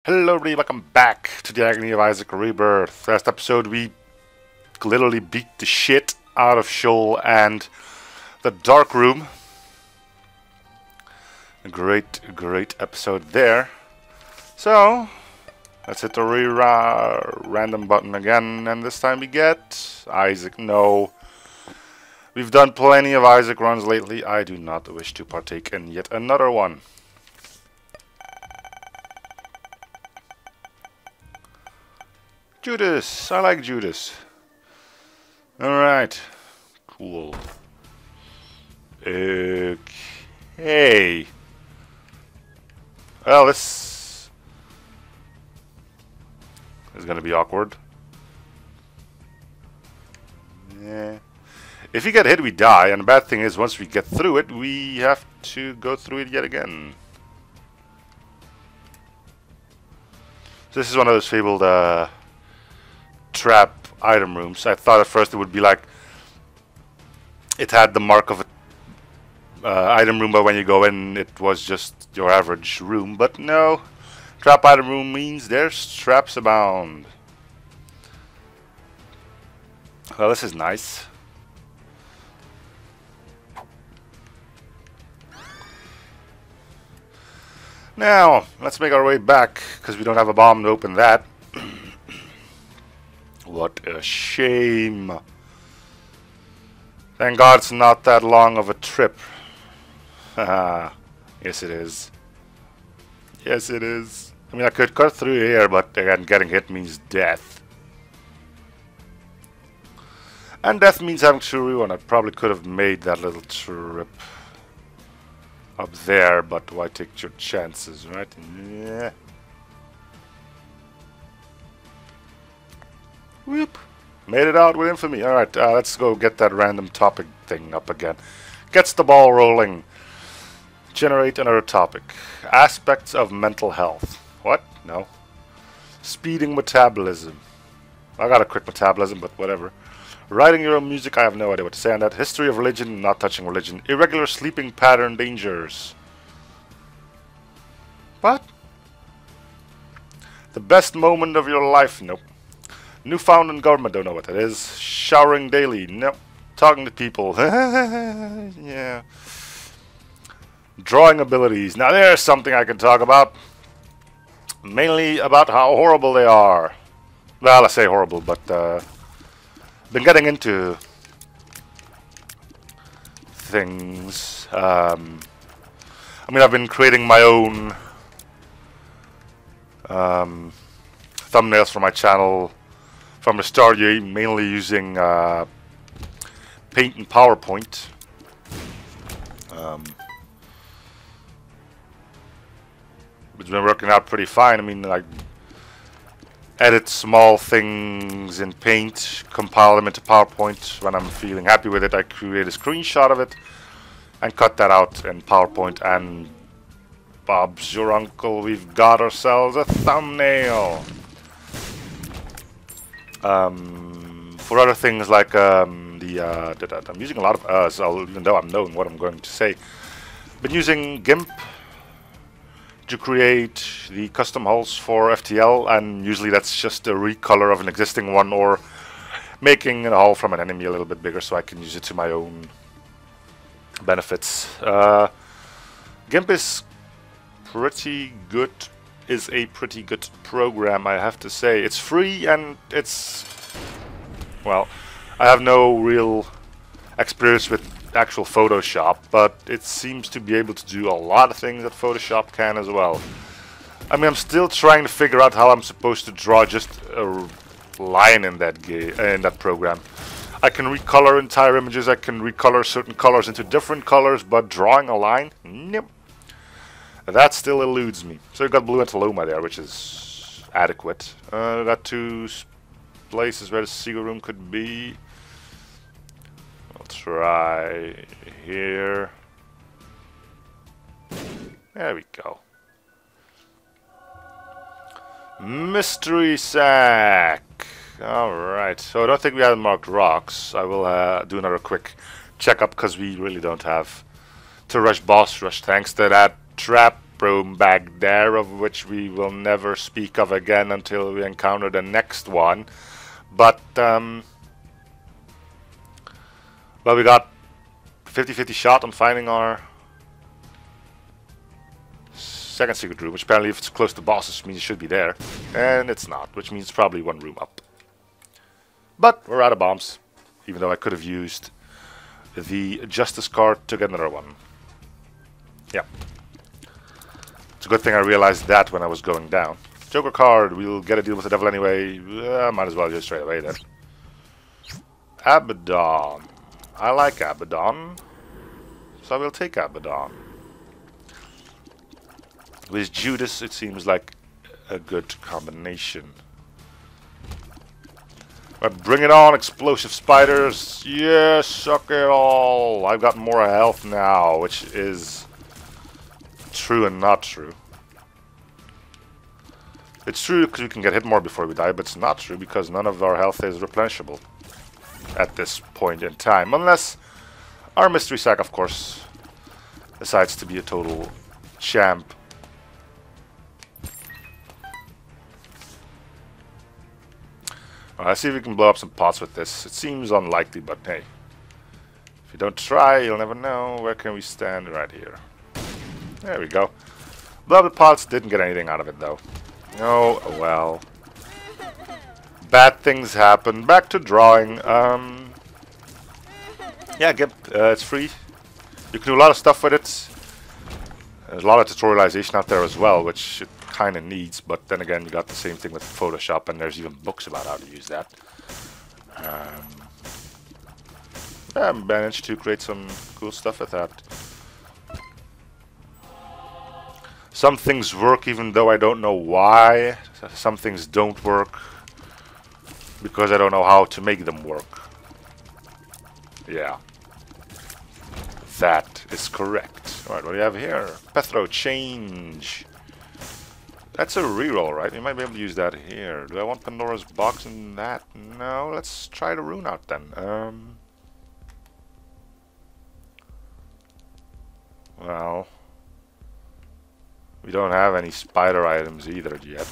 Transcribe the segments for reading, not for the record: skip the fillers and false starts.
Hello everybody, welcome back to the Agony of Isaac Rebirth. Last episode we literally beat the shit out of Shoal and the Dark Room. A great episode there. So, let's hit the random button again, and this time we get Isaac. No. We've done plenty of Isaac runs lately. I do not wish to partake in yet another one. Judas! I like Judas. Alright. Cool. Okay. Well, this is gonna be awkward. Yeah. If we get hit, we die, and the bad thing is, once we get through it, we have to go through it yet again. So this is one of those fabled, trap item rooms. I thought at first it would be like it had the mark of a item room, but when you go in it was just your average room. But no, trap item room means there's traps abound. Well, this is nice. Now let's make our way back, because we don't have a bomb to open that. What a shame. Thank God it's not that long of a trip. Haha. Yes it is. Yes it is. I mean, I could cut through here, but again, getting hit means death. And death means having to rewind. I probably could have made that little trip up there, but why take your chances, right? Yeah. Whoop. Made it out with infamy. Alright, let's go get that random topic thing up again. Gets the ball rolling. Generate another topic. Aspects of mental health. What? No. Speeding metabolism. I got a quick metabolism, but whatever. Writing your own music, I have no idea what to say on that. History of religion, not touching religion. Irregular sleeping pattern dangers. What? The best moment of your life? Nope. Newfoundland government, don't know what that is. Showering daily, nope. Talking to people, yeah. Drawing abilities, now there's something I can talk about. Mainly about how horrible they are. Well, I say horrible, but been getting into things. I mean, I've been creating my own thumbnails for my channel from the start, mainly using Paint and PowerPoint. It's been working out pretty fine. I mean, like, edit small things in Paint, compile them into PowerPoint. When I'm feeling happy with it, I create a screenshot of it and cut that out in PowerPoint. And Bob's your uncle, we've got ourselves a thumbnail. For other things like I'm using a lot of even though I'm knowing what I'm going to say. Been using GIMP to create the custom hulls for FTL, and usually that's just a recolor of an existing one or making a hull from an enemy a little bit bigger so I can use it to my own benefits. GIMP is pretty good. Is a pretty good program, I have to say. It's free and it's, well, I have no real experience with actual Photoshop, but it seems to be able to do a lot of things that Photoshop can as well. I mean, I'm still trying to figure out how I'm supposed to draw just a line in that program. I can recolor entire images, I can recolor certain colors into different colors, but drawing a line? Nope. That still eludes me. So you got Blue Anteloma there, which is adequate. Got two places where the secret room could be. I'll try here. There we go. Mystery sack. Alright, so I don't think we have marked rocks. I will do another quick checkup because we really don't have to rush boss rush thanks to that trap room back there, of which we will never speak of again until we encounter the next one. But, well, we got 50-50 shot on finding our second secret room, which apparently if it's close to bosses means it should be there. And it's not, which means probably one room up. But we're out of bombs, even though I could have used the Justice card to get another one. Yeah. It's a good thing I realized that when I was going down. Joker card, we'll get a deal with the devil anyway. Might as well just straight away then. Abaddon. I like Abaddon, so I will take Abaddon. With Judas, it seems like a good combination. But bring it on, explosive spiders. Yes, suck it all. I've got more health now, which is true and not true. It's true because we can get hit more before we die, but it's not true because none of our health is replenishable at this point in time. Unless our mystery sack, of course, decides to be a total champ. Let's see if we can blow up some pots with this. It seems unlikely, but hey. If you don't try, you'll never know. Where can we stand? Right here. There we go. Blow up the pots, didn't get anything out of it, though. Oh, well. Bad things happen. Back to drawing. Yeah, it's free. You can do a lot of stuff with it. There's a lot of tutorialization out there as well, which it kind of needs, but then again, you got the same thing with Photoshop, and there's even books about how to use that. I managed to create some cool stuff with that. Some things work even though I don't know why. Some things don't work because I don't know how to make them work. Yeah. That is correct. Alright, what do you have here? Pethro change. That's a reroll, right? We might be able to use that here. Do I want Pandora's box in that? No, let's try the rune out then. Well, we don't have any spider items either yet.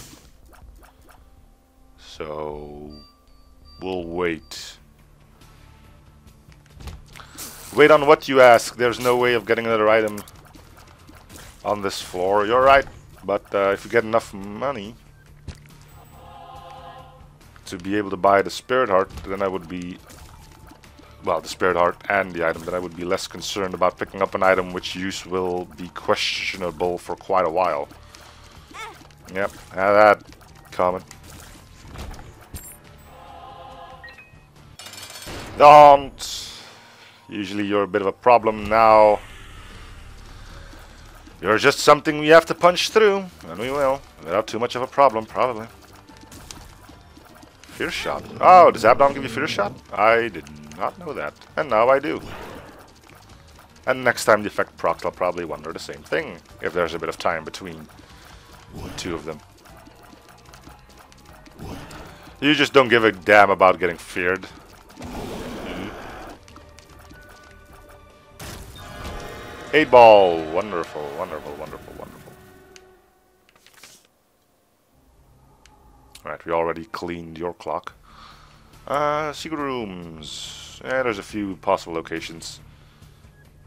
So, we'll wait. Wait on what you ask. There's no way of getting another item on this floor. You're right. But if you get enough money to be able to buy the Spirit Heart, then I would be, well, the Spirit Heart and the item, then I would be less concerned about picking up an item which use will be questionable for quite a while. Yep, have that coming. Don't! Usually you're a bit of a problem now. You're just something we have to punch through, and we will, without too much of a problem, probably. Fear shot. Oh, does Abaddon give you fear shot? I did not know that, and now I do. And next time the effect procs, I'll probably wonder the same thing, if there's a bit of time between the two of them. You just don't give a damn about getting feared. 8-ball. Wonderful, wonderful, wonderful, wonderful. Alright, we already cleaned your clock. Secret rooms. Yeah, there's a few possible locations.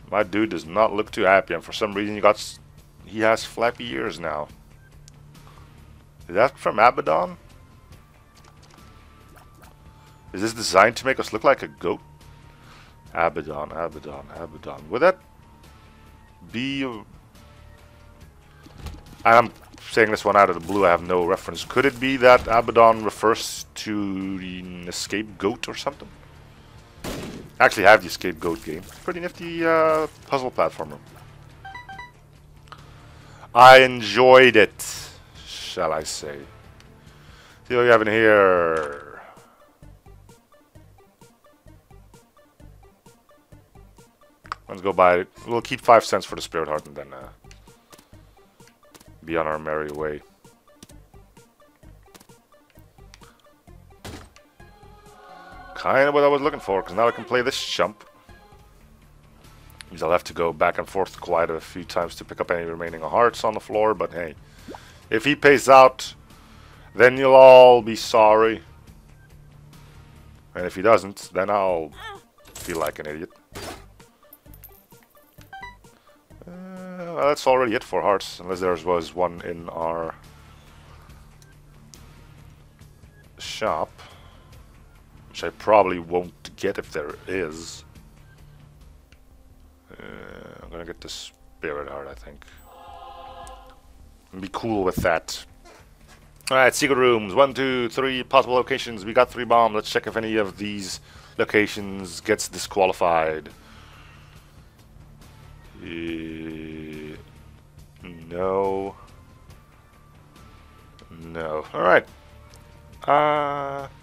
My dude does not look too happy, and for some reason he has flappy ears now. Is that from Abaddon? Is this designed to make us look like a goat? Abaddon, Abaddon, Abaddon. Would that be a... I'm saying this one out of the blue, I have no reference. Could it be that Abaddon refers to an escape goat or something? I actually have the escape goat game. Pretty nifty puzzle platformer. I enjoyed it, shall I say. See what we have in here. Let's go buy it. We'll keep 5 cents for the Spirit Heart and then be on our merry way. Kind of what I was looking for, because now I can play this chump. Means I'll have to go back and forth quite a few times to pick up any remaining hearts on the floor, but hey. If he pays out, then you'll all be sorry. And if he doesn't, then I'll feel like an idiot. Well, that's already it for hearts, unless there was one in our shop. Which I probably won't get if there is. I'm gonna get the spirit heart, I think. And be cool with that. Alright, secret rooms. 1, 2, 3 possible locations. We got 3 bombs. Let's check if any of these locations gets disqualified. No. No. Alright.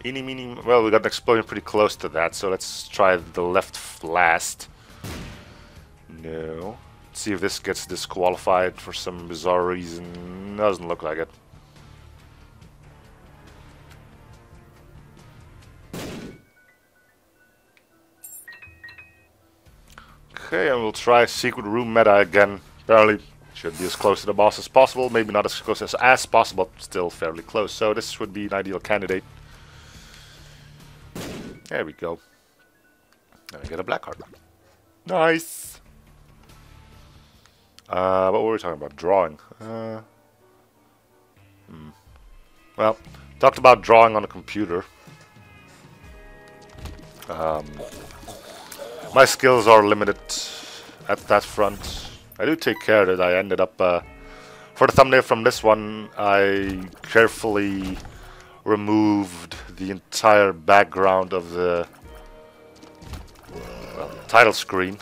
Eeny, meeny. Well, we got an explosion pretty close to that, so let's try the left last. No. Let's see if this gets disqualified for some bizarre reason. Doesn't look like it. Okay, and we'll try secret room meta again. Apparently, should be as close to the boss as possible. Maybe not as close as possible, but still fairly close. So this would be an ideal candidate. There we go. And I get a black heart. Nice. What were we talking about? Drawing. Well, talked about drawing on a computer. My skills are limited at that front. I do take care that I ended up, for the thumbnail from this one, I carefully removed the entire background of the title screen.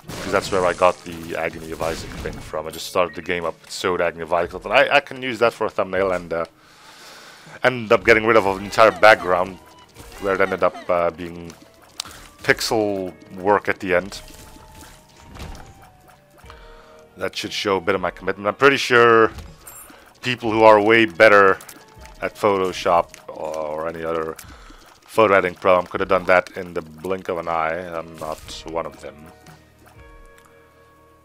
Because that's where I got the Agony of Isaac thing from. I just started the game up with Sewed Agony of Isaac. And I can use that for a thumbnail and end up getting rid of the entire background, where it ended up being pixel work at the end. That should show a bit of my commitment. I'm pretty sure people who are way better at Photoshop or any other photo editing program could have done that in the blink of an eye. I'm not one of them,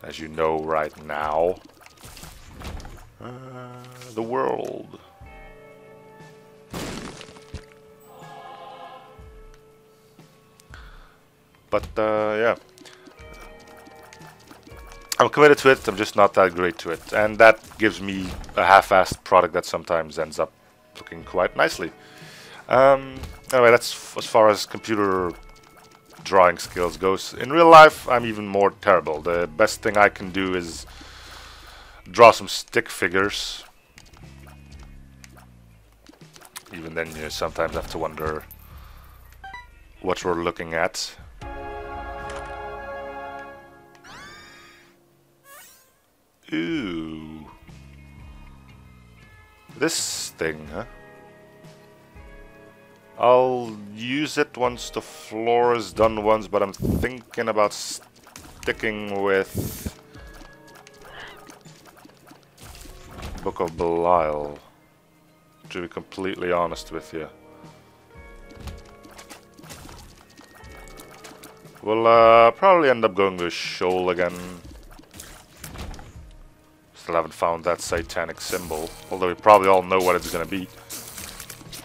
as you know right now. The world. But yeah, I'm committed to it, I'm just not that great to it. And that gives me a half-assed product that sometimes ends up looking quite nicely. Anyway, that's as far as computer drawing skills goes. In real life, I'm even more terrible. The best thing I can do is draw some stick figures. Even then, you sometimes have to wonder what we're looking at. Ooh. This thing, huh? I'll use it once the floor is done once, but I'm thinking about sticking with Book of Belial, to be completely honest with you. We'll probably end up going to Shoal again. Still haven't found that satanic symbol, although we probably all know what it's gonna be.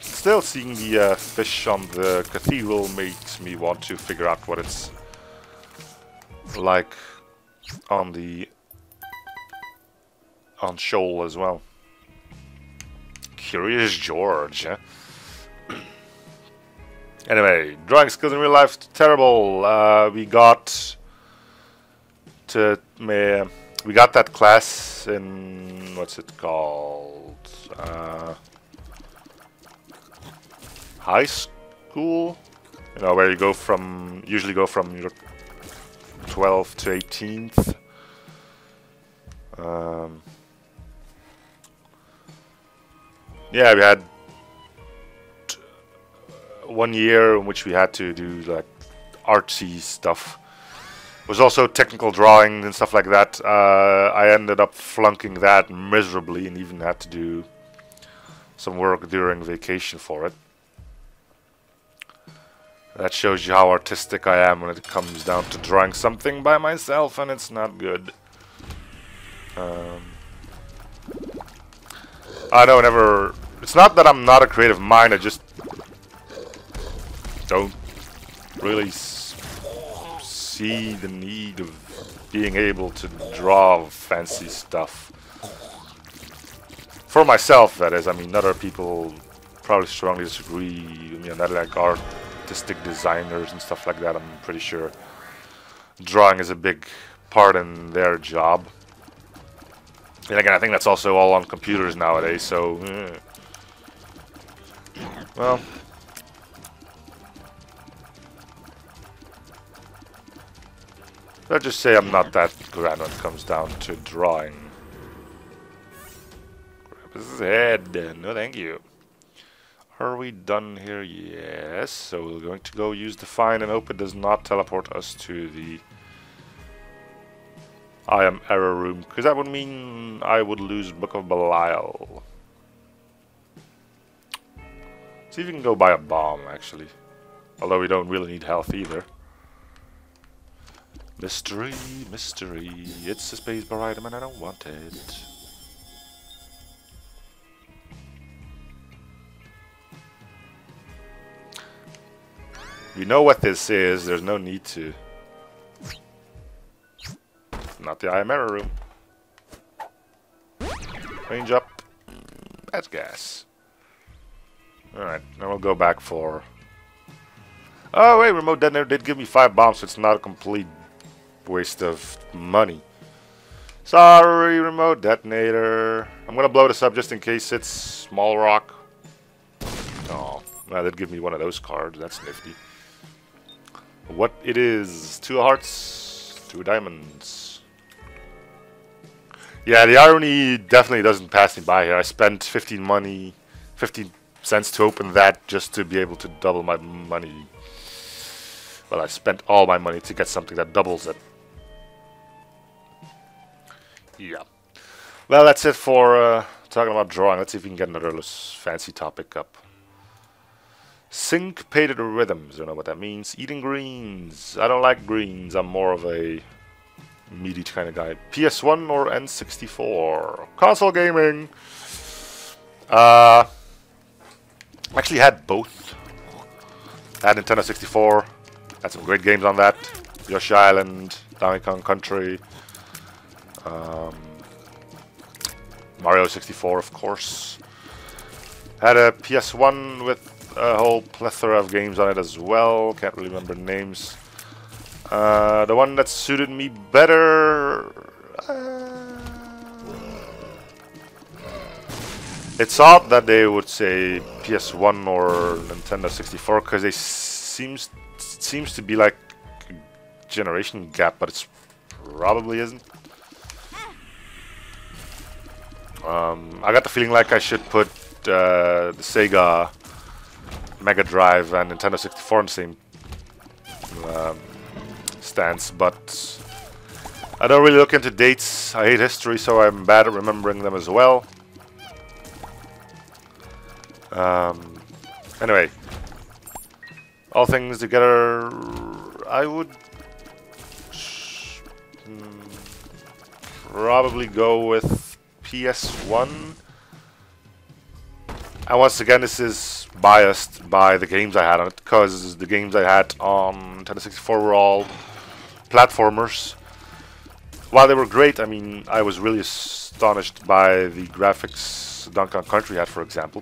Still, seeing the fish on the cathedral makes me want to figure out what it's like on Shoal as well. Curious George, huh? Anyway, drawing skills in real life, terrible. We got that class in, what's it called? High school? You know, where you go from, usually go from your 12th to 18th. Yeah, we had 1 year in which we had to do like artsy stuff. It was also technical drawing and stuff like that. I ended up flunking that miserably and even had to do some work during vacation for it. That shows you how artistic I am when it comes down to drawing something by myself, and it's not good. I don't ever... It's not that I'm not a creative mind, I just don't really see the need of being able to draw fancy stuff. For myself, that is. I mean, other people probably strongly disagree. I mean, not like artistic designers and stuff like that. I'm pretty sure drawing is a big part in their job. And again, I think that's also all on computers nowadays, so... Well... Let's just say I'm not that grand when it comes down to drawing. Grab his head. No, thank you. Are we done here? Yes. So we're going to go use define, and hope it does not teleport us to the I am error room, because that would mean I would lose Book of Belial. See if we can go buy a bomb, actually. Although we don't really need health either. Mystery, mystery. It's a spacebar item and I don't want it. We know what this is, there's no need to. Not the I am error room. Range up. That's gas. Alright, then we'll go back for... Oh wait, remote detonator did give me 5 bombs, so it's not a complete waste of money. Sorry, remote detonator. I'm gonna blow this up just in case it's small rock. Oh, well, that did give me one of those cards. That's nifty. What it is? 2 hearts, 2 diamonds. Yeah, the irony definitely doesn't pass me by here. I spent 15 cents to open that just to be able to double my money. Well, I spent all my money to get something that doubles it. Yeah. Well, that's it for talking about drawing. Let's see if we can get another fancy topic up. Syncopated rhythms. I don't know what that means. Eating greens. I don't like greens. I'm more of a meaty kind of guy. PS1 or N64? Console gaming. Actually had both. Had Nintendo 64. Had some great games on that. Yoshi Island, Donkey Kong Country, Mario 64, of course. Had a PS1 with a whole plethora of games on it as well. Can't really remember the names. The one that suited me better... It's odd that they would say PS1 or Nintendo 64, because they seems to be like a generation gap, but it's probably isn't. I got the feeling like I should put the Sega Mega Drive and Nintendo 64 in the same stance, but I don't really look into dates. I hate history, so I'm bad at remembering them as well. Anyway, all things together, I would probably go with PS1. And once again, this is biased by the games I had on it, because the games I had on Nintendo 64 were all platformers. While they were great, I mean, I was really astonished by the graphics Donkey Kong Country had, for example.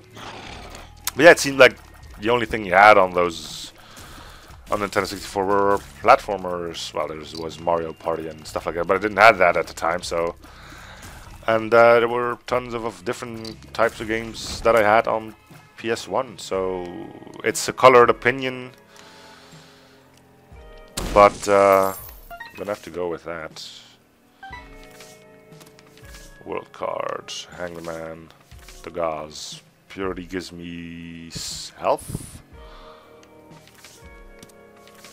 But yeah, it seemed like the only thing you had on those on Nintendo 64 were platformers. Well, there was Mario Party and stuff like that, but I didn't have that at the time, so... And there were tons of different types of games that I had on PS1, so it's a colored opinion, but I'm gonna have to go with that. World card, Hangman, the Gauze. Purity gives me health.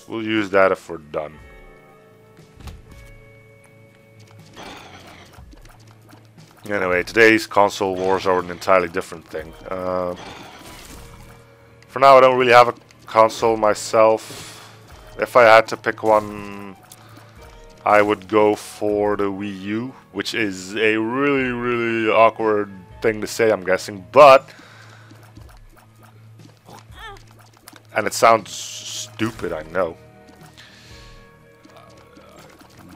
We'll use that if we're done. Anyway, today's console wars are an entirely different thing. For now, I don't really have a console myself, if I had to pick one, I would go for the Wii U, which is a really, really awkward thing to say, I'm guessing, but, and it sounds stupid, I know,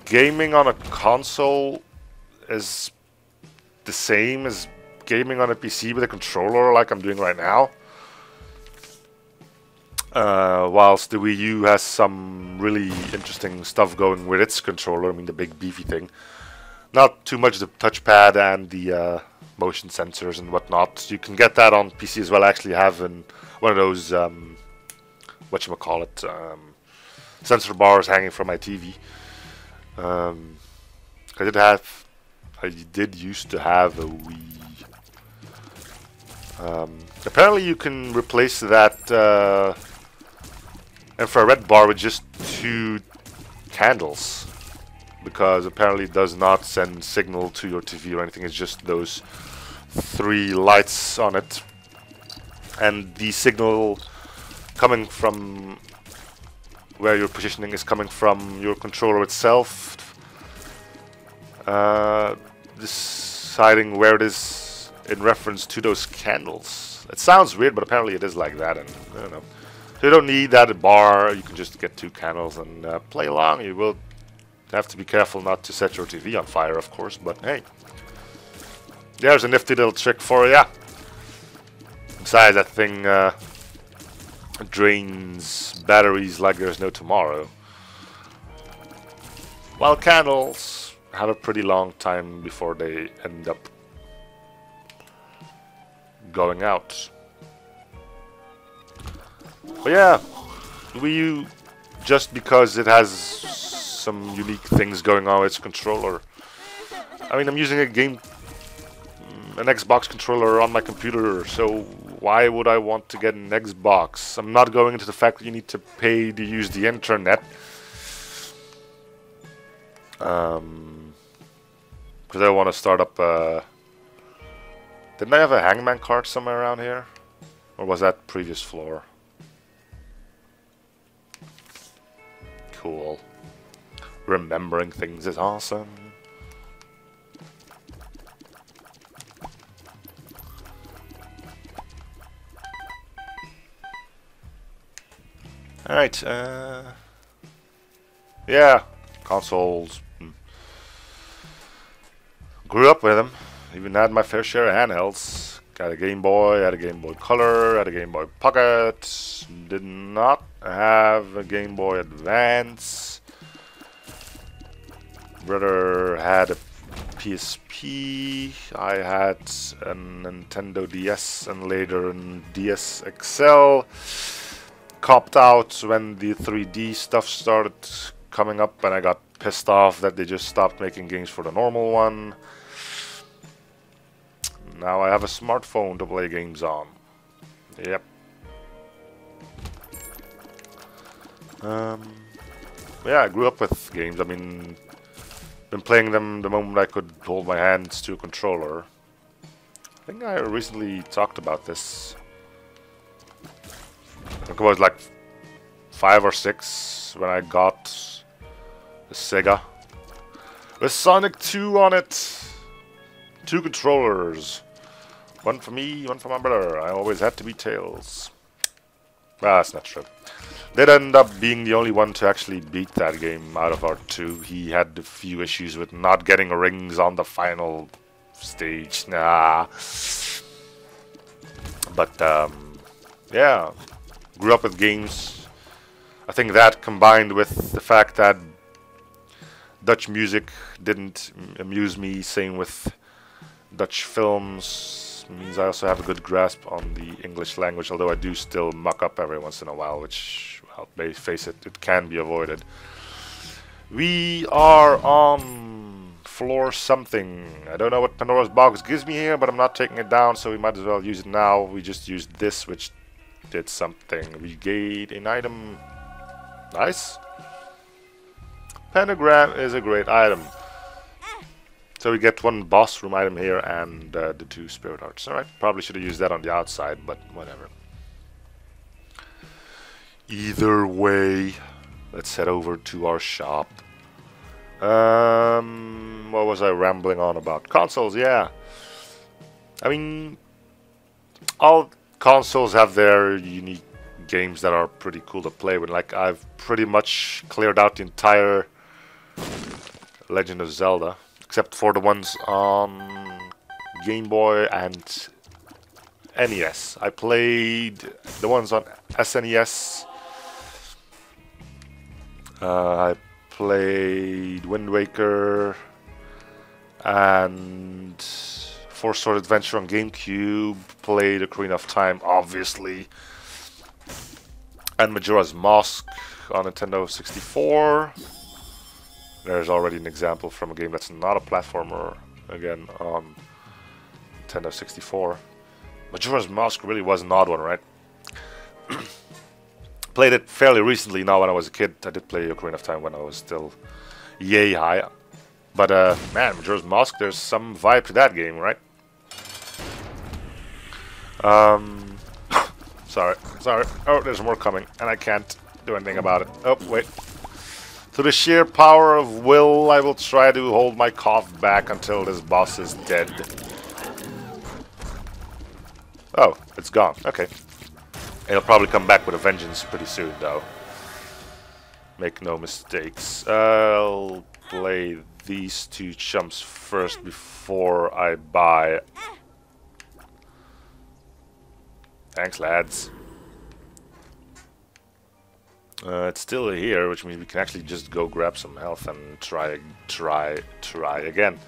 gaming on a console is the same as gaming on a PC with a controller like I'm doing right now. Whilst the Wii U has some really interesting stuff going with its controller, I mean the big beefy thing. Not too much the touchpad and the motion sensors and whatnot. You can get that on PC as well. I actually have one of those, whatchamacallit, sensor bars hanging from my TV. I did used to have a Wii. Apparently you can replace that infrared bar with just 2 candles, because apparently it does not send signal to your TV or anything. It's just those 3 lights on it, and the signal coming from where you're positioning is coming from your controller itself, deciding where it is in reference to those candles. It sounds weird, but apparently it is like that, and I don't know. So you don't need that bar, you can just get 2 candles and play along. You will have to be careful not to set your TV on fire, of course, but hey. There's a nifty little trick for ya. Besides, that thing drains batteries like there's no tomorrow. While candles have a pretty long time before they end up going out. But yeah, Wii U, just because it has some unique things going on with its controller. I mean, I'm using an Xbox controller on my computer, so why would I want to get an Xbox? I'm not going into the fact that you need to pay to use the internet. Because I want to start up didn't I have a Hangman card somewhere around here? Or was that previous floor? Cool. Remembering things is awesome. Alright, yeah, consoles. Grew up with them. Even had my fair share of handhelds. Got a Game Boy, had a Game Boy Color, had a Game Boy Pocket. Did not have a Game Boy Advance. Brother had a PSP. I had a Nintendo DS and later a DS XL. Copped out when the 3D stuff started coming up, and I got pissed off that they just stopped making games for the normal one. Now I have a smartphone to play games on. Yep. Yeah, I grew up with games. I mean, been playing them the moment I could hold my hands to a controller. I think I recently talked about this. I think it was like 5 or 6 when I got the Sega with Sonic 2 on it. 2 controllers. One for me, one for my brother. I always had to be Tails. Ah, that's not true. Did end up being the only one to actually beat that game out of our 2. He had a few issues with not getting rings on the final stage. Nah. But, yeah. Grew up with games. I think that combined with the fact that Dutch music didn't amuse me, same with Dutch films, means I also have a good grasp on the English language, although I do still muck up every once in a while, which, well, face it, it can be avoided. We are on floor something. I don't know what Pandora's box gives me here, but I'm not taking it down, so we might as well use it now. We just used this, which did something. We gained an item. Nice. Pentagram is a great item. So we get 1 boss room item here and the 2 spirit hearts. Alright, probably should have used that on the outside, but whatever. Either way, let's head over to our shop. What was I rambling on about? Consoles, yeah. I mean, all consoles have their unique games that are pretty cool to play with. Like, I've pretty much cleared out the entire Legend of Zelda, except for the ones on Game Boy and NES. I played the ones on SNES. I played Wind Waker and Four Sword Adventure on GameCube. Played Ocarina of Time, obviously, and Majora's Mask on Nintendo 64. There's already an example from a game that's not a platformer, again, on Nintendo 64. Majora's Mask really was an odd one, right? Played it fairly recently now when I was a kid. I did play Ocarina of Time when I was still yay high. But, man, Majora's Mask, there's some vibe to that game, right? Sorry. Oh, there's more coming, and I can't do anything about it. Oh, wait. Through the sheer power of will, I will try to hold my cough back until this boss is dead. Oh, it's gone. Okay. It'll probably come back with a vengeance pretty soon, though. Make no mistakes. I'll play these two chumps first before I buy. Thanks, lads. It's still here, which means we can actually just go grab some health and try again.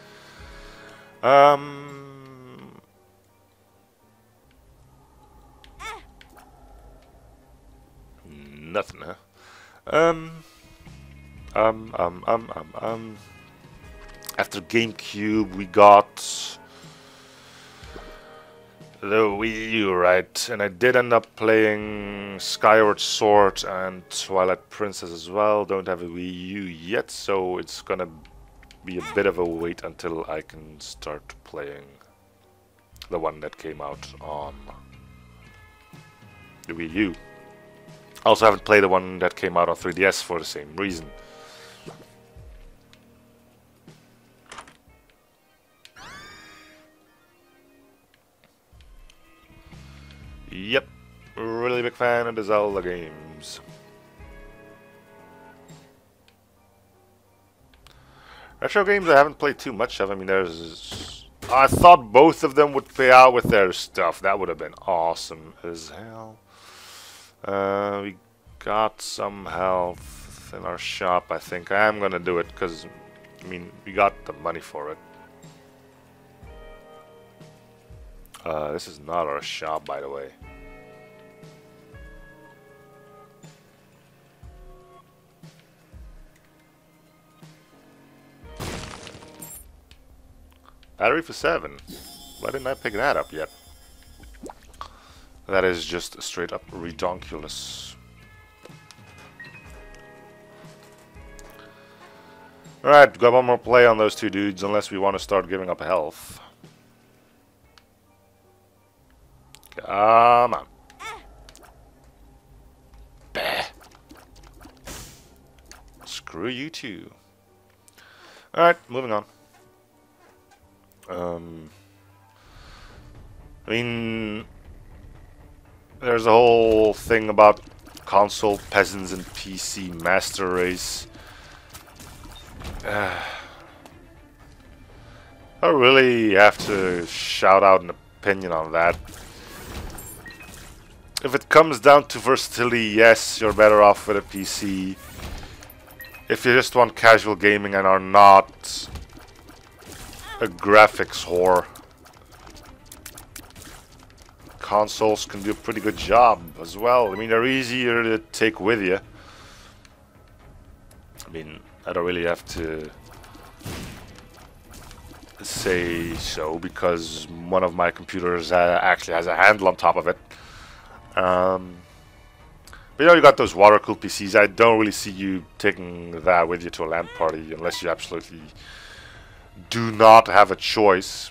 Nothing, huh? After GameCube, we got the Wii U, right? And I did end up playing Skyward Sword and Twilight Princess as well. Don't have a Wii U yet, so it's gonna be a bit of a wait until I can start playing the one that came out on the Wii U. I also haven't played the one that came out on 3DS for the same reason. Yep, really big fan of the Zelda games. Retro games I haven't played too much of. I mean, I thought both of them would pay out with their stuff. That would have been awesome as hell. We got some health in our shop, I think. I am gonna do it because, I mean, we got the money for it. This is not our shop, by the way. Battery for 7. Why didn't I pick that up yet? That is just straight up redonkulous. Alright, got one more play on those two dudes, unless we want to start giving up health. Come on. Bah. Screw you too. Alright, moving on. I mean, there's a whole thing about console peasants and PC master race. I really have to shout out an opinion on that. If it comes down to versatility, yes, you're better off with a PC. If you just want casual gaming and are not a graphics whore, consoles can do a pretty good job as well. I mean, they're easier to take with you. I mean, I don't really have to say so because one of my computers actually has a handle on top of it. But you know, you got those water-cooled PCs. I don't really see you taking that with you to a LAN party unless you absolutely do not have a choice.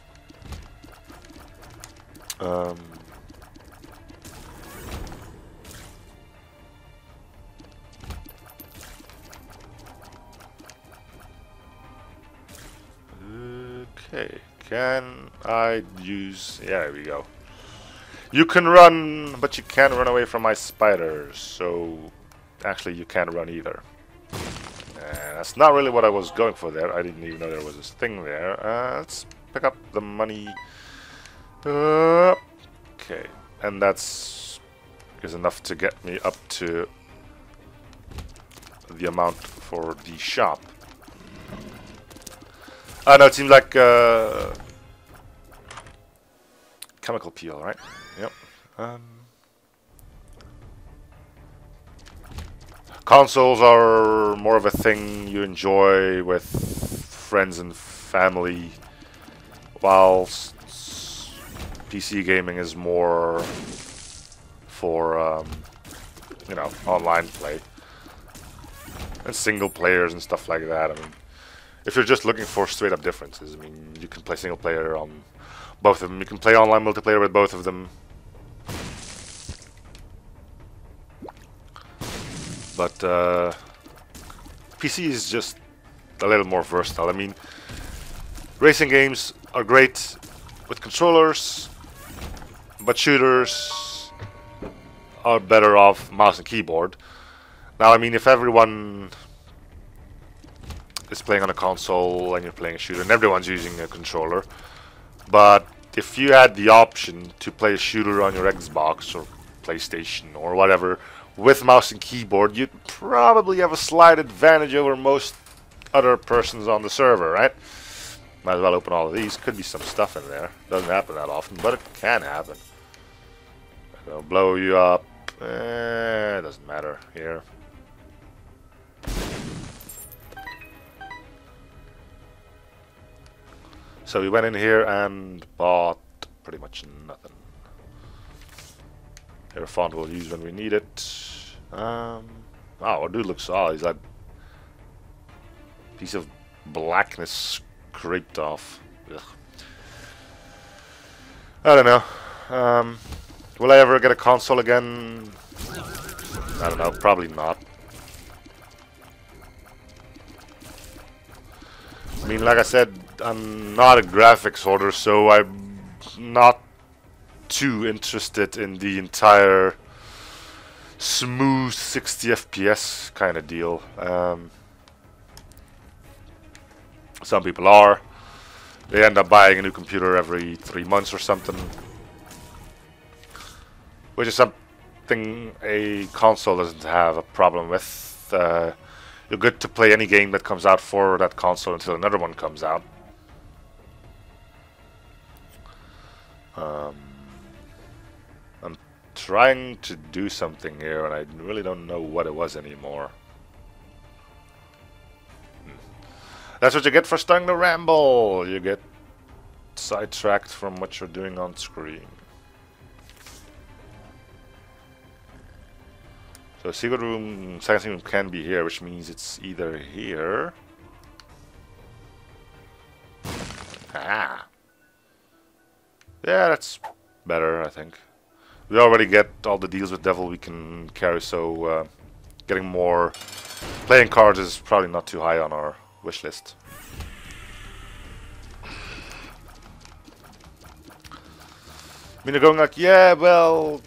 Okay, can I use... Yeah, there we go. You can run, but you can't run away from my spiders. So, actually you can't run either. That's not really what I was going for there. I didn't even know there was this thing there. Let's pick up the money. Okay, and that's is enough to get me up to the amount for the shop. No, it seems like chemical peel, right? Yep. Consoles are more of a thing you enjoy with friends and family, while PC gaming is more for, you know, online play and single players and stuff like that. I mean, if you're just looking for straight up differences, I mean, you can play single player on both of them. You can play online multiplayer with both of them. But PC is just a little more versatile. I mean, racing games are great with controllers, but shooters are better off mouse and keyboard. Now, I mean, if everyone is playing on a console and you're playing a shooter and everyone's using a controller, but if you had the option to play a shooter on your Xbox or PlayStation or whatever with mouse and keyboard, you'd probably have a slight advantage over most other persons on the server, right? Might as well open all of these. Could be some stuff in there. Doesn't happen that often, but it can happen. It'll blow you up. It doesn't matter here. So we went in here and bought pretty much nothing. Here, a font we'll use when we need it. Wow, our dude looks solid. He's like piece of blackness scraped off. Ugh. I don't know. Will I ever get a console again? I don't know. Probably not. I mean, like I said, I'm not a graphics hoarder, so I'm not too interested in the entire smooth 60 FPS kind of deal. Some people are. They end up buying a new computer every 3 months or something, which is something a console doesn't have a problem with. You're good to play any game that comes out for that console until another one comes out. I'm trying to do something here and I really don't know what it was anymore. That's what you get for starting to ramble. You get sidetracked from what you're doing on screen. So secret room, second room can be here, which means it's either here. Ah. Yeah, that's better, I think. We already get all the deals with Devil we can carry, so getting more playing cards is probably not too high on our wish list. I mean, they're going like, yeah, well,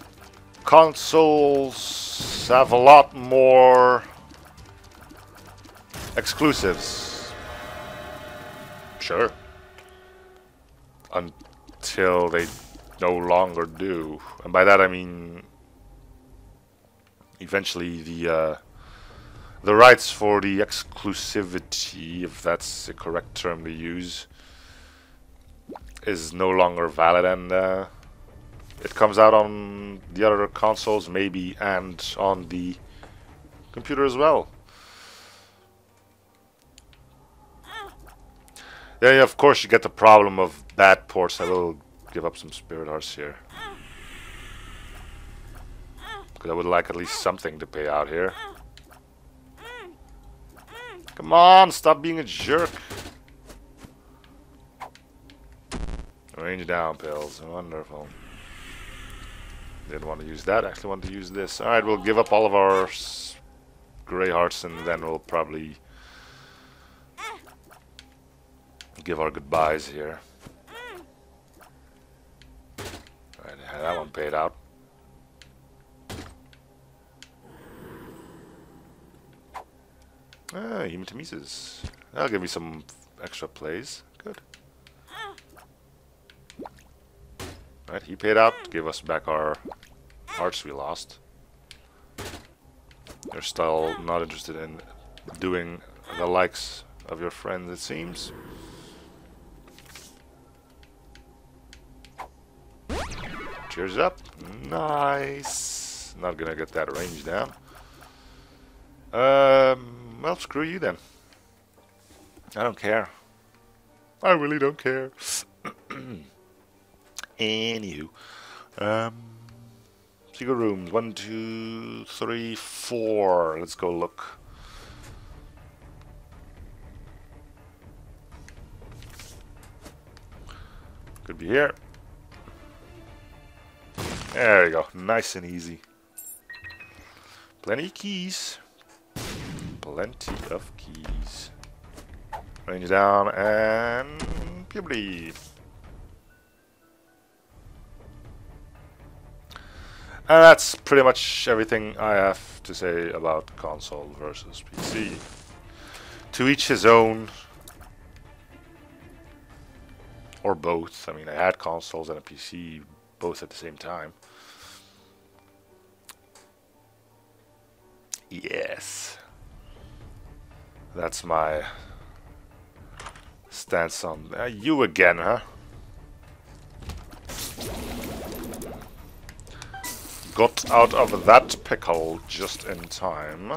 consoles have a lot more exclusives. Sure. Until they no longer do. And by that I mean eventually the rights for the exclusivity, if that's the correct term to use, is no longer valid, and it comes out on the other consoles maybe and on the computer as well. Then of course you get the problem of bad ports. I will give up some spirit hearts here, because I would like at least something to pay out here. Come on, stop being a jerk. Range down pills, wonderful. Didn't want to use that, actually want to use this. Alright, we'll give up all of our gray hearts and then we'll probably give our goodbyes here. Alright, that one paid out. Ah, human Mises. That'll give me some extra plays. Good. Right, he paid out, gave us back our hearts we lost. You're still not interested in doing the likes of your friends, it seems. Cheers up. Nice. Not gonna get that range down. Well, screw you then. I don't care. I really don't care. Anywho. Secret rooms. 1, 2, 3, 4. Let's go look. Could be here. There you go. Nice and easy. Plenty of keys. Plenty of keys. Range down and puberty. And that's pretty much everything I have to say about console versus PC. To each his own. Or both. I mean, I had consoles and a PC both at the same time. Yes. That's my stance on you again, huh? Got out of that pickle just in time.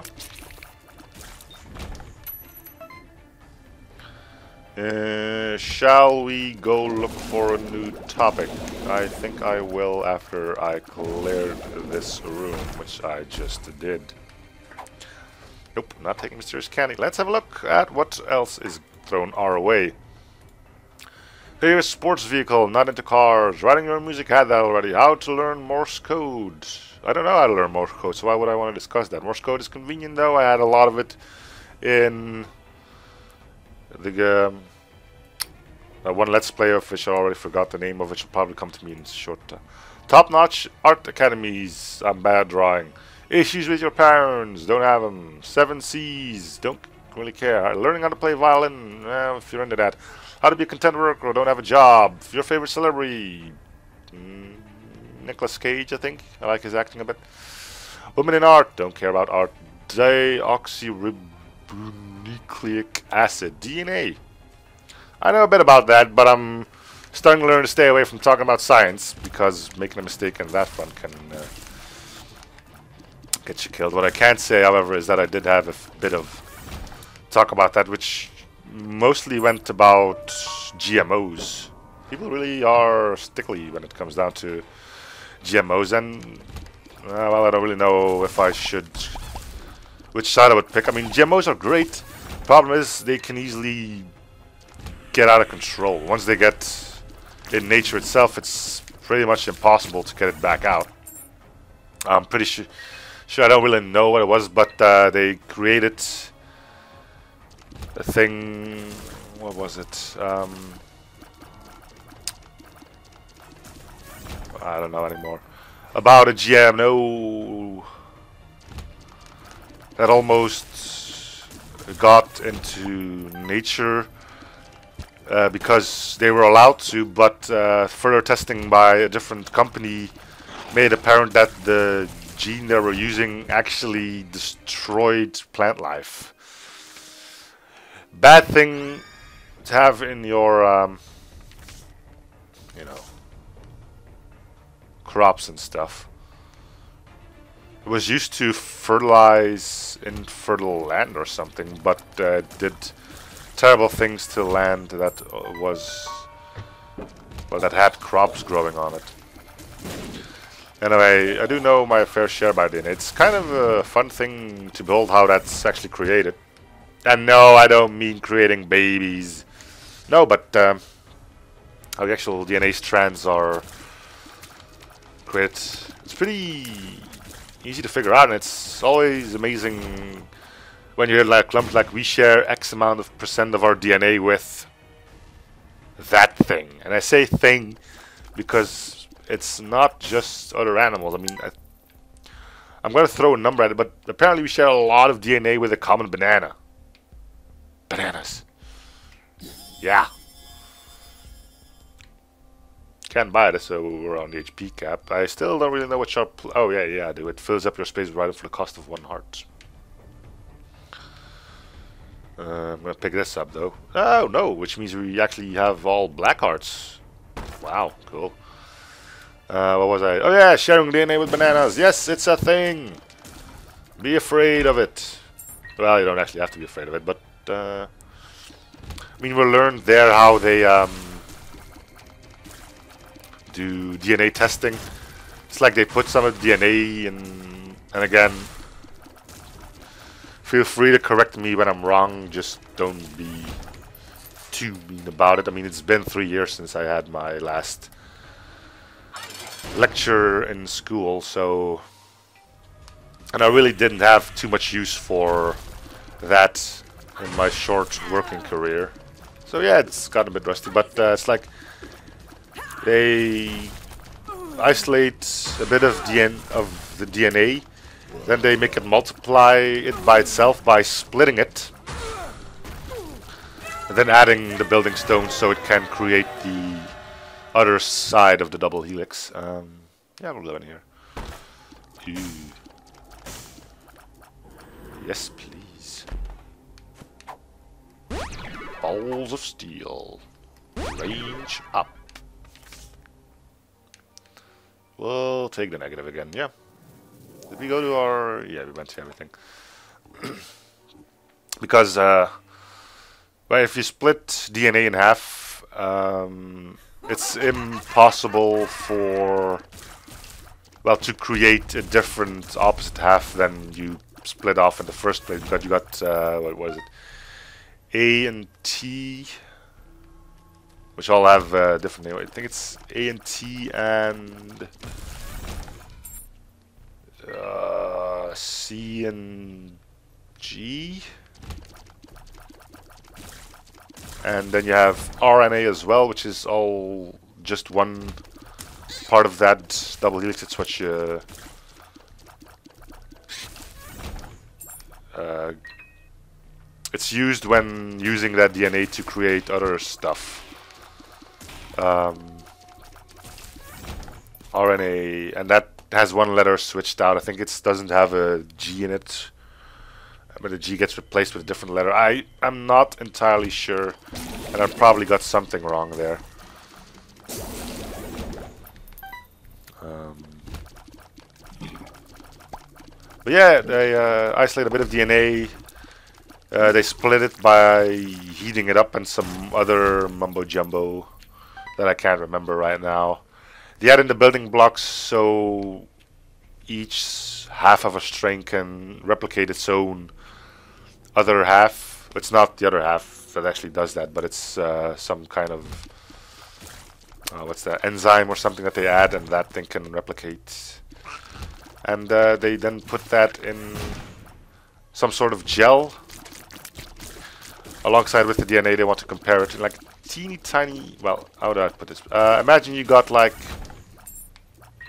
Shall we go look for a new topic? I think I will after I cleared this room, which I just did. Nope, not taking mysterious candy. Let's have a look at what else is thrown our way. Favorite sports vehicle, not into cars. Writing your music, had that already. How to learn Morse code. I don't know how to learn Morse code, so why would I want to discuss that? Morse code is convenient though. I had a lot of it in the one Let's Play of which I already forgot the name of, which will probably come to me in short. Top-notch art academies. I'm bad drawing. Issues with your parents. Don't have them. 7 C's. Don't really care. Learning how to play violin. Well, if you're into that. How to be a content worker. Don't have a job. Your favorite celebrity. Nicolas Cage, I think. I like his acting a bit. Women in art. Don't care about art. Deoxyribonucleic acid. DNA. I know a bit about that, but I'm starting to learn to stay away from talking about science because making a mistake in that front can get you killed. What I can't say, however, is that I did have a bit of talk about that, which mostly went about GMOs. People really are stickly when it comes down to GMOs, and well, I don't really know if I should, which side I would pick. I mean, GMOs are great. Problem is they can easily get out of control. Once they get in nature itself, it's pretty much impossible to get it back out. I'm pretty sure I don't really know what it was, but they created a thing. What was it? I don't know anymore. About a GMO that almost got into nature because they were allowed to, but further testing by a different company made apparent that the gene they were using actually destroyed plant life. Bad thing to have in your, you know, crops and stuff. It was used to fertilize infertile land or something, but did terrible things to land that was, well, that had crops growing on it. Anyway, I do know my fair share about it. It's kind of a fun thing to behold how that's actually created. And no, I don't mean creating babies. No, but how the actual DNA strands are created. It's pretty easy to figure out, and it's always amazing when you hear like clumps like we share X amount of % of our DNA with that thing. And I say thing because it's not just other animals. I mean, I'm going to throw a number at it, but apparently we share a lot of DNA with a common banana. Bananas. Yeah. Can't buy this, so we're on the HP cap. I still don't really know what sharp... Oh, yeah, I do. It fills up your space right for the cost of 1 heart. I'm gonna pick this up, though. Oh, no, which means we actually have all black hearts. Wow, cool. What was I? Oh, yeah, sharing DNA with bananas. Yes, it's a thing. Be afraid of it. Well, you don't actually have to be afraid of it, but... I mean, we learned there how they... do DNA testing. It's like they put some of the DNA in, and again, feel free to correct me when I'm wrong, just don't be too mean about it. I mean, it's been 3 years since I had my last lecture in school, so, and I really didn't have too much use for that in my short working career. So yeah, it's gotten a bit rusty, but it's like they isolate a bit of the DNA, then they make it multiply it by itself by splitting it, and then adding the building stones so it can create the other side of the double helix. Yeah, we'll go in here. Ooh. Yes, please. Balls of steel. Range up. We'll take the negative again, yeah. Did we go to our... Yeah, we went to everything. Because, well, if you split DNA in half, it's impossible for... Well, to create a different opposite half than you split off in the first place. Because you got, what was it? A and T... Which all have different name. I think it's A and T and C and G. And then you have RNA as well, which is all just one part of that double helix. It's what you... it's used when using that DNA to create other stuff. RNA, and that has one letter switched out. I think it doesn't have a G in it, but the G gets replaced with a different letter. I'm not entirely sure, and I've probably got something wrong there. But yeah, they isolate a bit of DNA. They split it by heating it up and some other mumbo jumbo that I can't remember right now. They add in the building blocks so each half of a string can replicate its own other half. It's not the other half that actually does that, but it's some kind of what's that, enzyme or something that they add, and that thing can replicate. And they then put that in some sort of gel alongside with the DNA. They want to compare it to like teeny tiny, well, how do I put this? Imagine you got like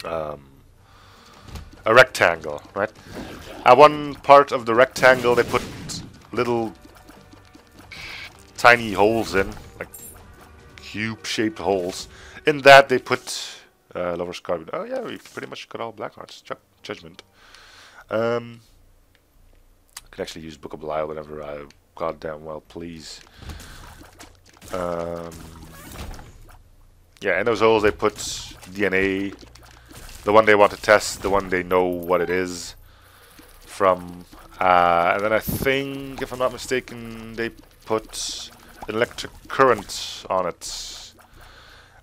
a rectangle, right? At one part of the rectangle they put little tiny holes in, like cube-shaped holes. In that they put lover's carbon. Oh yeah, we've pretty much got all black hearts. Judgment. I could actually use Book of Belial whenever I goddamn well please. Yeah, in those holes they put DNA, the one they want to test, the one they know what it is from, and then I think, if I'm not mistaken, they put an electric current on it,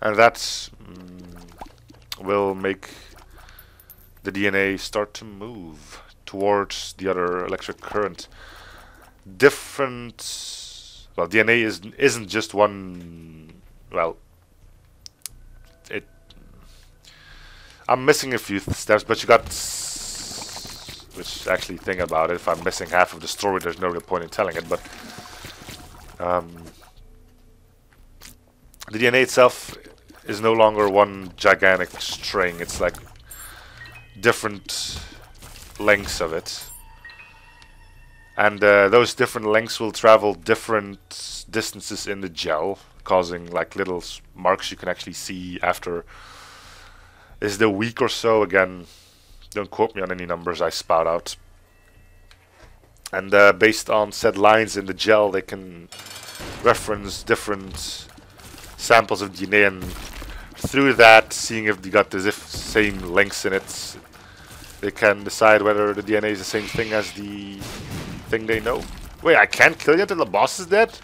and that will make the DNA start to move towards the other electric current. Different, well, DNA isn't just one, well, I'm missing a few steps, but you got, which actually thing about it, if I'm missing half of the story, there's no real point in telling it, but the DNA itself is no longer one gigantic string. It's like different lengths of it. And those different lengths will travel different distances in the gel, causing like little marks you can actually see after is the week or so. Again, don't quote me on any numbers I spout out. And based on said lines in the gel, they can reference different samples of DNA, and through that, seeing if they got the same lengths in it, they can decide whether the DNA is the same thing as the thing they know. Wait, I can't kill you until the boss is dead?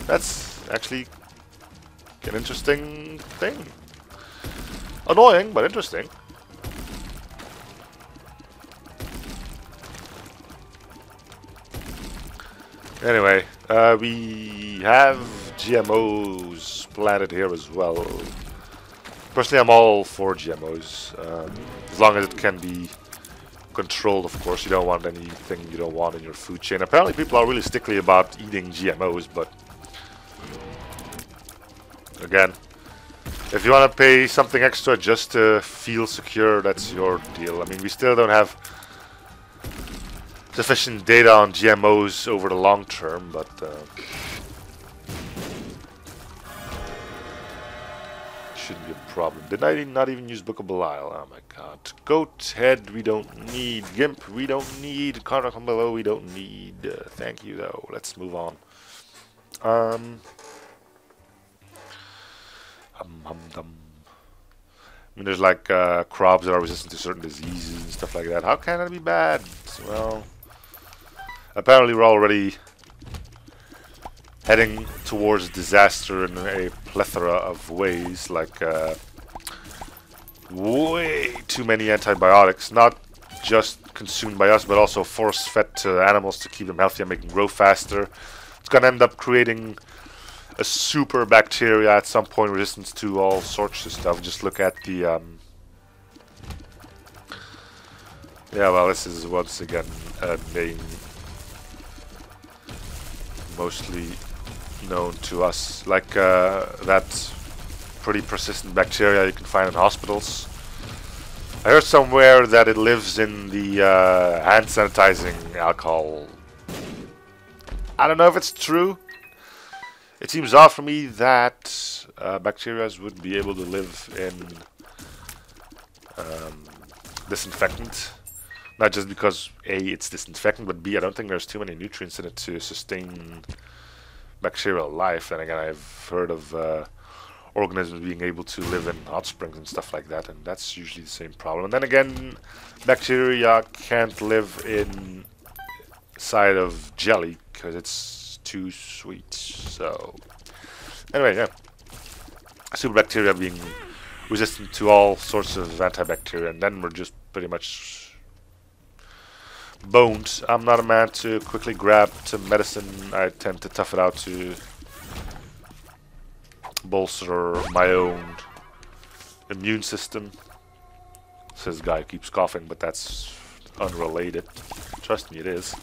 That's actually an interesting thing. Annoying, but interesting. Anyway, we have GMOs planted here as well. Personally, I'm all for GMOs, as long as it can be controlled, of course. You don't want anything you don't want in your food chain. Apparently, people are really stickly about eating GMOs, but again, if you want to pay something extra just to feel secure, that's your deal. I mean, we still don't have sufficient data on GMOs over the long term, but shouldn't be a problem. Did I not even use Book of Belial? Oh my god. Goat head we don't need. Gimp we don't need. Contact below we don't need. Thank you though. Let's move on. I mean, there's like crops that are resistant to certain diseases and stuff like that. How can that be bad? Well, apparently we're already heading towards disaster in a plethora of ways, like way too many antibiotics, not just consumed by us, but also force-fed to animals to keep them healthy and make them grow faster. It's going to end up creating a super bacteria at some point, resistance to all sorts of stuff. Just look at the yeah, well, this is once again a name mostly known to us, like that pretty persistent bacteria you can find in hospitals. I heard somewhere that it lives in the hand sanitizing alcohol. I don't know if it's true. It seems odd for me that bacteria would be able to live in disinfectant. Not just because A, it's disinfectant, but B, I don't think there's too many nutrients in it to sustain bacterial life. And again, I've heard of organisms being able to live in hot springs and stuff like that, and that's usually the same problem. And then again, bacteria can't live inside of jelly because it's too sweet. So anyway, yeah, superbacteria being resistant to all sorts of antibacteria, and then we're just pretty much boned. I'm not a man to quickly grab to medicine. I tend to tough it out to bolster my own immune system. Says the guy who keeps coughing, but that's unrelated. Trust me, it is.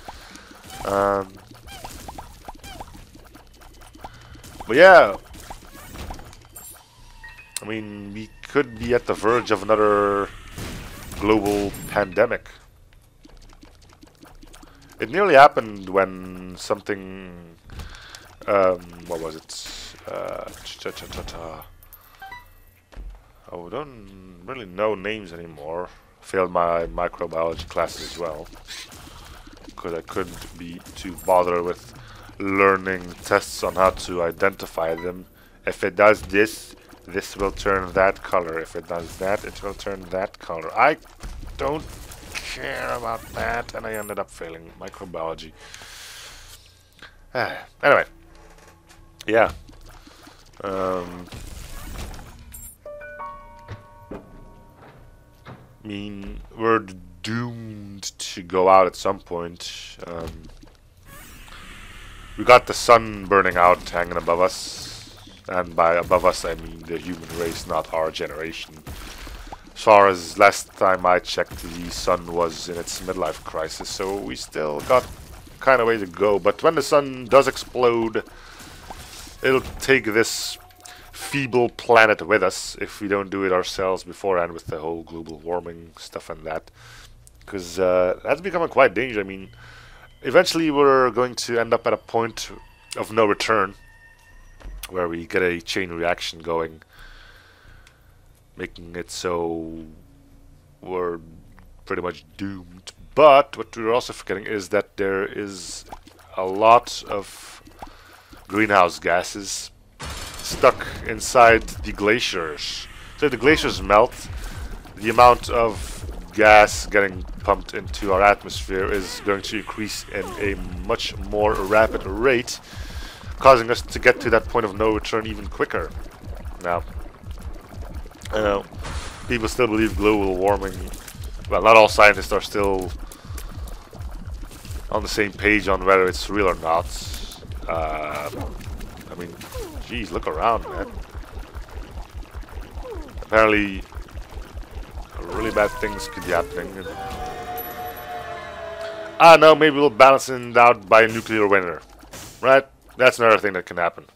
But yeah, I mean, we could be at the verge of another global pandemic. It nearly happened when something, what was it? Oh, don't really know names anymore. Failed my microbiology classes as well, because I couldn't be too bothered with learning tests on how to identify them. If it does this, this will turn that color. If it does that, it will turn that color. I don't care about that, and I ended up failing microbiology. Anyway, yeah. I mean, we're doomed to go out at some point. We got the sun burning out, hanging above us, and by above us I mean the human race, not our generation. As far as last time I checked, the sun was in its midlife crisis, so we still got kind of way to go. But when the sun does explode, it'll take this feeble planet with us if we don't do it ourselves beforehand with the whole global warming stuff and that. Because that's becoming quite dangerous. I mean, eventually we're going to end up at a point of no return where we get a chain reaction going, making it so we're pretty much doomed. But what we're also forgetting is that there is a lot of greenhouse gases stuck inside the glaciers. So if the glaciers melt, the amount of gas getting pumped into our atmosphere is going to increase in a much more rapid rate, causing us to get to that point of no return even quicker. Now, I know people still believe global warming. Well, not all scientists are still on the same page on whether it's real or not. I mean, geez, look around, man. Apparently, really bad things could be happening. I know, maybe we'll balance it out by a nuclear winter, right? That's another thing that can happen.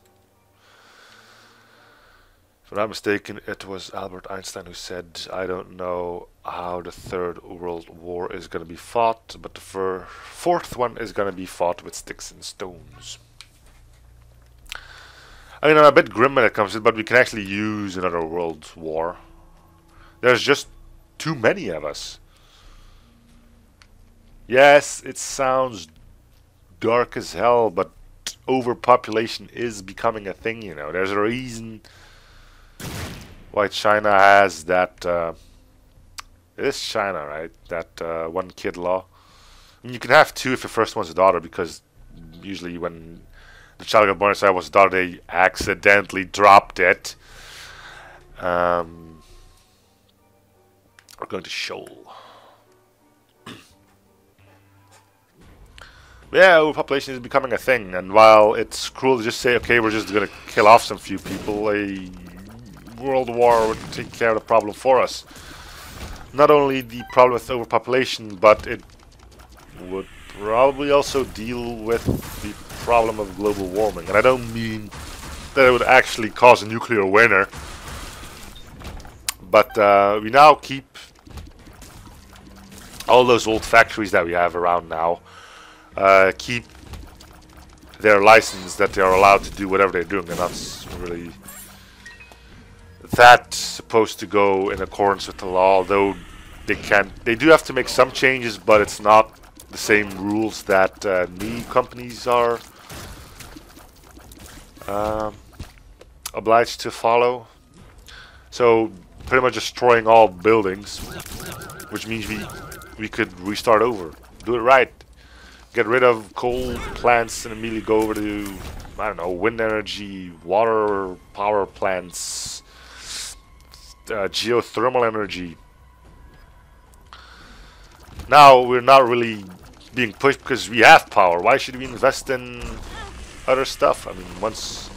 If I'm not mistaken, it was Albert Einstein who said, I don't know how the Third World War is going to be fought, but the fourth one is going to be fought with sticks and stones. I mean, I'm a bit grim when it comes to it, but we can actually use another world war. There's just too many of us. Yes, it sounds dark as hell, but overpopulation is becoming a thing, you know. There's a reason why China has that, it is China, right? That one kid law. I mean, you can have two if the first one's a daughter, because usually when the child got born inside was a daughter, they accidentally dropped it. We're going to Shoal. Yeah, overpopulation is becoming a thing, and while it's cruel to just say, okay, we're just gonna kill off some few people, a world war would take care of the problem for us. Not only the problem with overpopulation, but it would probably also deal with the problem of global warming. And I don't mean that it would actually cause a nuclear winter, but we now keep all those old factories that we have around now. Keep their license that they are allowed to do whatever they're doing. They're not really that supposed to go in accordance with the law, although they do have to make some changes, but it's not the same rules that new companies are obliged to follow. So pretty much destroying all buildings, which means we could restart over, do it right. Get rid of coal plants and immediately go over to, I don't know, wind energy, water power plants, geothermal energy. Now we're not really being pushed because we have power. Why should we invest in other stuff? I mean, once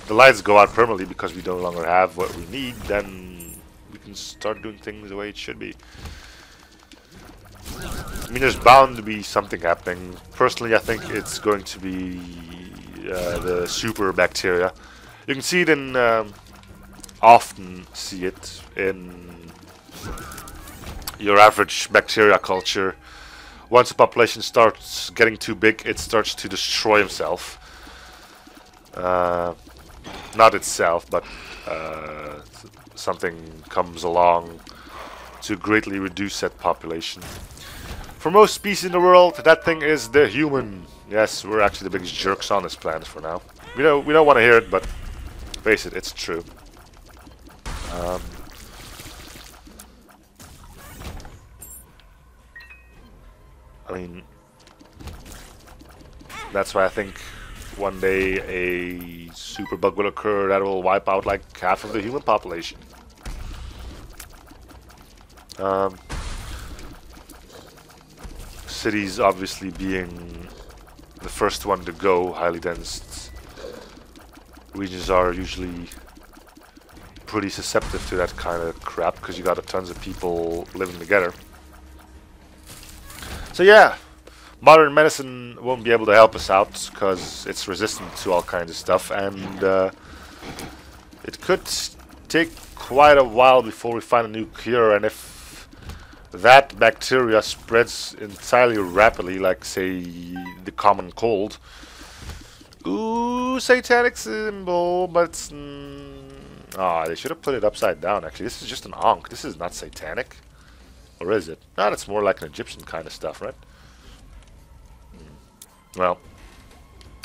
the lights go out permanently because we no longer have what we need, then we can start doing things the way it should be. I mean, there's bound to be something happening. Personally, I think it's going to be the super bacteria. You can see it in, often see it in your average bacteria culture. Once a population starts getting too big, it starts to destroy itself. Not itself, but something comes along to greatly reduce that population. For most species in the world, that thing is the human. Yes, we're actually the biggest jerks on this planet for now. We don't want to hear it, but face it, it's true. I mean, that's why I think one day a super bug will occur that will wipe out like half of the human population. Cities obviously being the first one to go, highly dense regions are usually pretty susceptible to that kind of crap because you got tons of people living together. So yeah, modern medicine won't be able to help us out because it's resistant to all kinds of stuff, and It could take quite a while before we find a new cure, and if that bacteria spreads entirely rapidly, like say the common cold. Ooh, satanic symbol, but it's... they should have put it upside down, actually. This is just an ankh. This is not satanic. Or is it? No, it's more like an Egyptian kind of stuff, right? Well,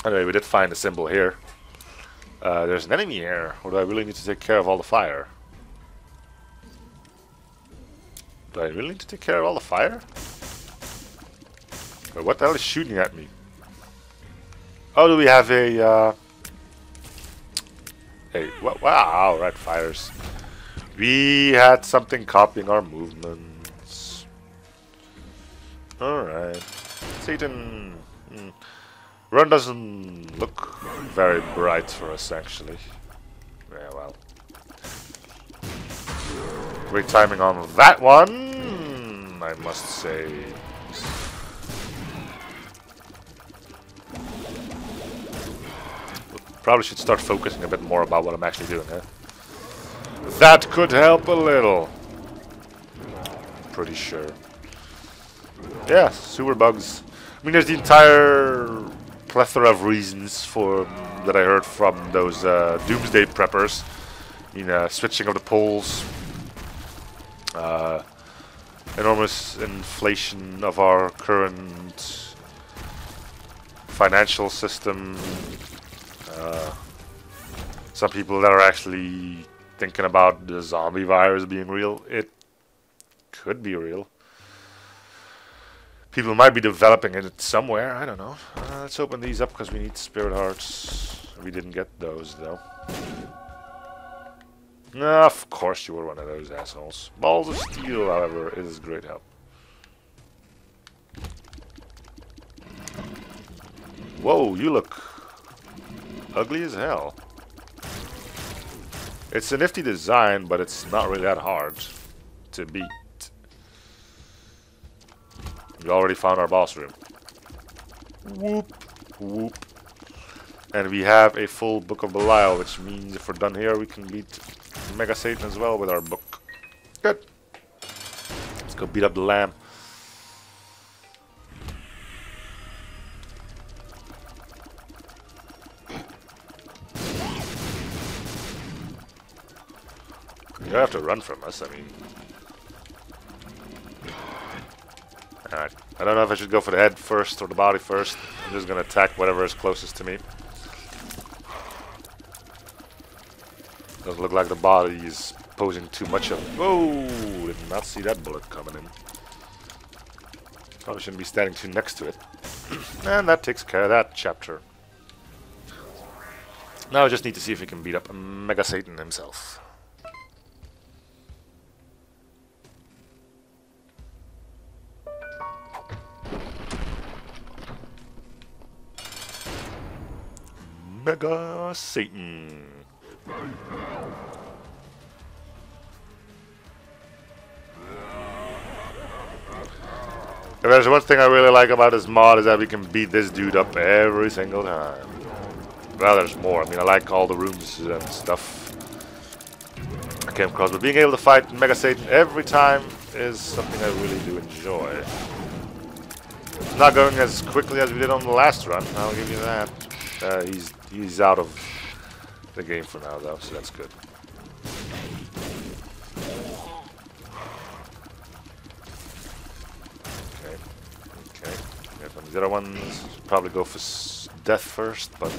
anyway, we did find a symbol here. There's an enemy here. Or do I really need to take care of all the fire? Do I really need to take care of all the fire? Or what the hell is shooting at me? Oh, do we have a... wow, right, fires. We had something copying our movements. Alright. Satan. Run doesn't look very bright for us, actually. Yeah, well. Great timing on that one, I must say. Probably should start focusing a bit more about what I'm actually doing, huh? That could help a little. Pretty sure. Yeah, sewer bugs. I mean, there's the entire plethora of reasons for that I heard from those doomsday preppers. I mean, switching of the poles, enormous inflation of our current financial system. Some people that are actually thinking about the zombie virus being real. It could be real. People might be developing it somewhere. I don't know. Let's open these up because we need spirit hearts. We didn't get those though. Of course you were one of those assholes. Balls of steel, however, is great help. Whoa, you look ugly as hell. It's a nifty design, but it's not really that hard to beat. We already found our boss room. Whoop, whoop. And we have a full Book of Belial, which means if we're done here, we can beat Mega Satan as well with our book. Good. Let's go beat up the lamb. You don't have to run from us, I mean. Alright. I don't know if I should go for the head first or the body first. I'm just gonna attack whatever is closest to me. Doesn't look like the body is posing too much of... Whoa! Did not see that bullet coming in. Probably shouldn't be standing too next to it. And that takes care of that chapter. Now I just need to see if we can beat up Mega Satan himself. Mega Satan. If there's one thing I really like about this mod is that we can beat this dude up every single time. Well, there's more. I mean, I like all the rooms and stuff I came across, but being able to fight Mega Satan every time is something I really do enjoy. It's not going as quickly as we did on the last run, I'll give you that. He's out of the game for now, though, so that's good. Okay. The other ones probably go for death first, but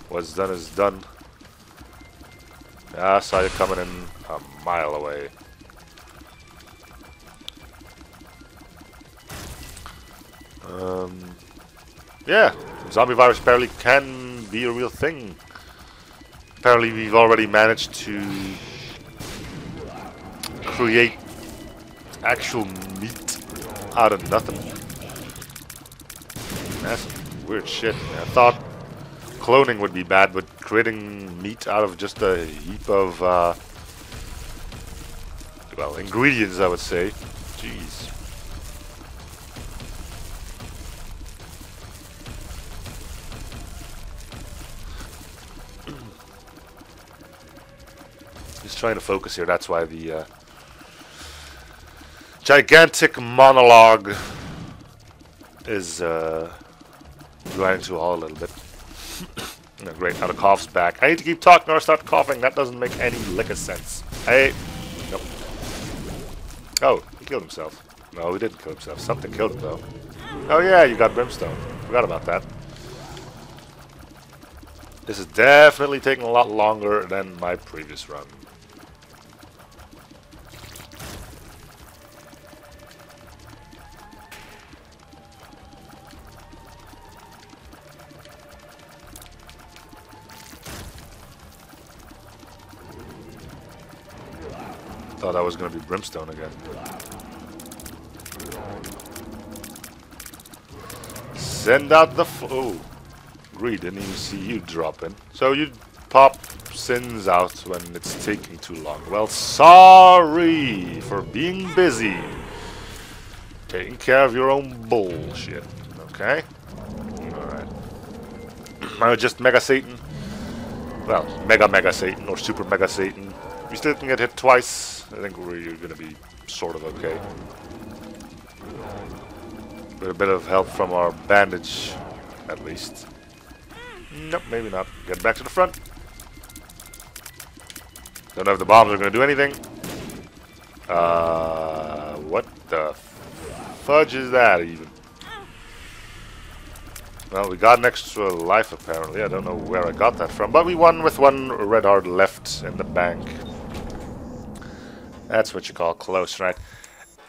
what's done is done. Yeah, I saw you coming in a mile away. Yeah, zombie virus apparently can be a real thing. Apparently we've already managed to create actual meat out of nothing. That's weird shit. I thought cloning would be bad, but creating meat out of just a heap of, well, ingredients, I would say. Jeez. just trying to focus here. That's why the gigantic monologue is grinding to a halt a little bit. No, great, now the cough's back. I need to keep talking or start coughing. That doesn't make any lick of sense. Hey, nope. Oh, he killed himself. No, he didn't kill himself. Something killed him though. Oh yeah, you got brimstone. Forgot about that. This is definitely taking a lot longer than my previous run. Thought that was going to be brimstone again. Send out the oh, Greed, didn't even see you drop in. So you pop sins out when it's taking too long. Well, sorry for being busy. Taking care of your own bullshit. Okay? Alright. Now just Mega Satan. Well, Mega Satan or Super Mega Satan. We still can get hit twice. I think we're gonna be sort of okay. With a bit of help from our bandage, at least. Nope, maybe not. Get back to the front. Don't know if the bombs are gonna do anything. What the fudge is that even? Well, we got an extra life apparently. I don't know where I got that from, but we won with one red heart left in the bank. That's what you call close, right?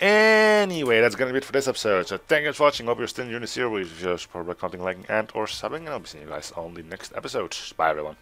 Anyway, that's gonna be it for this episode. So thank you for watching. Hope you're still enjoying the series. If you're support by commenting, liking, and or subbing, and I'll be seeing you guys on the next episode. Bye, everyone.